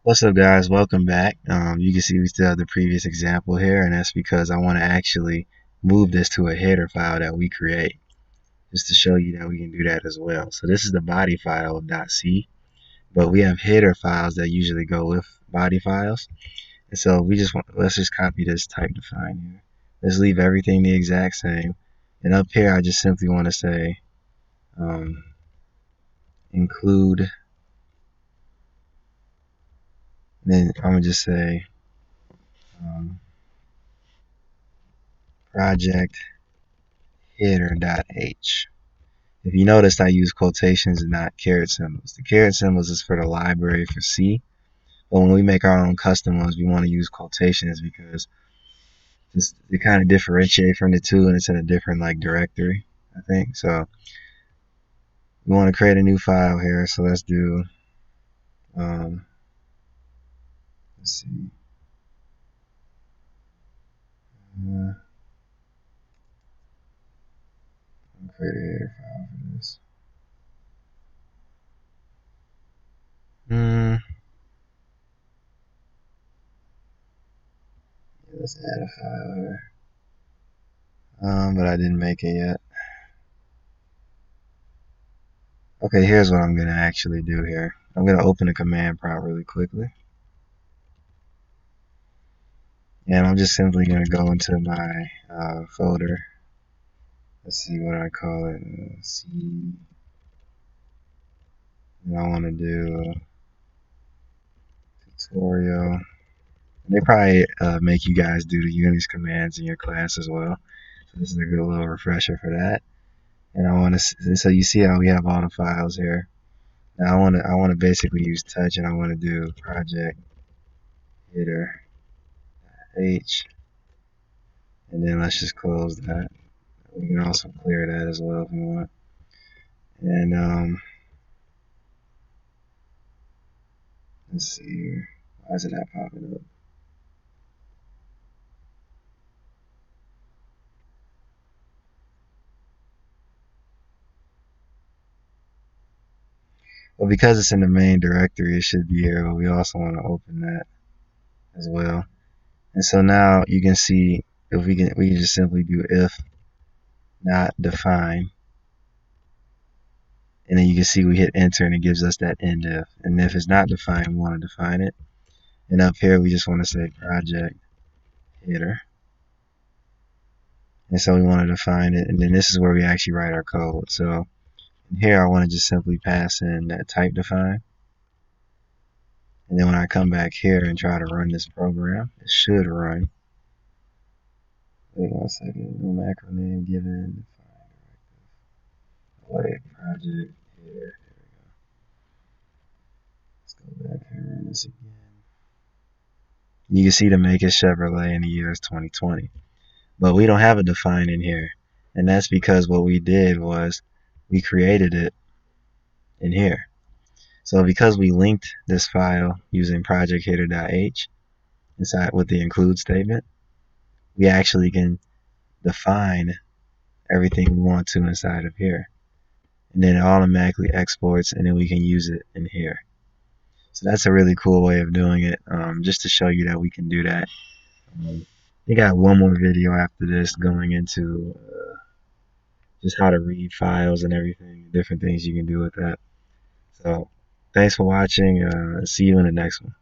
What's up, guys? Welcome back. You can see we still have the previous example here, and that's because I want to actually move this to a header file that we create, just to show you that we can do that as well. So this is the body file of .c, but we have header files that usually go with body files, and so let's just copy this type define here. Let's leave everything the exact same, and up here I just simply want to say um, include. Then I'm gonna just say um, project header.h. If you noticed, I use quotations and not caret symbols. The caret symbols is for the library for C, but when we make our own custom ones, we want to use quotations because just they kind of differentiate from the two, and it's in a different like directory, I think. So we want to create a new file here. So let's do um, let's see, create a header file for this. Yeah, let's add a file here. But I didn't make it yet. Okay, here's what I'm gonna actually do here. I'm gonna open the command prompt really quickly, and I'm just simply gonna go into my folder. Let's see what I call it. C. And I want to do tutorial. They probably make you guys do the Unix commands in your class as well. So this is a good little refresher for that. And I want to, so you see how we have all the files here. Now I want to basically use touch, and I want to do project header h, and then let's just close that. We can also clear that as well if we want. And let's see here. Why is it not popping up? Well, because it's in the main directory, it should be here, but we also want to open that as well. And so now you can see if we can just simply do if not define, and then you can see we hit enter and it gives us that end if. And if it's not defined, we want to define it. And up here we just want to say project header. And so we want to define it, and then this is where we actually write our code. So here I want to just simply pass in that type define. And then when I come back here and try to run this program, it should run. Wait 1 second. No macro name given. Wait, project here. Let's go back here and run this again. You can see to make it Chevrolet in the year is 2020. But we don't have a define in here. And that's because what we did was we created it in here. So because we linked this file using project_header.h inside with the include statement, we actually can define everything we want to inside of here. And then it automatically exports, and then we can use it in here. So that's a really cool way of doing it, just to show you that we can do that. I got one more video after this going into just how to read files and everything, different things you can do with that. So thanks for watching. See you in the next one.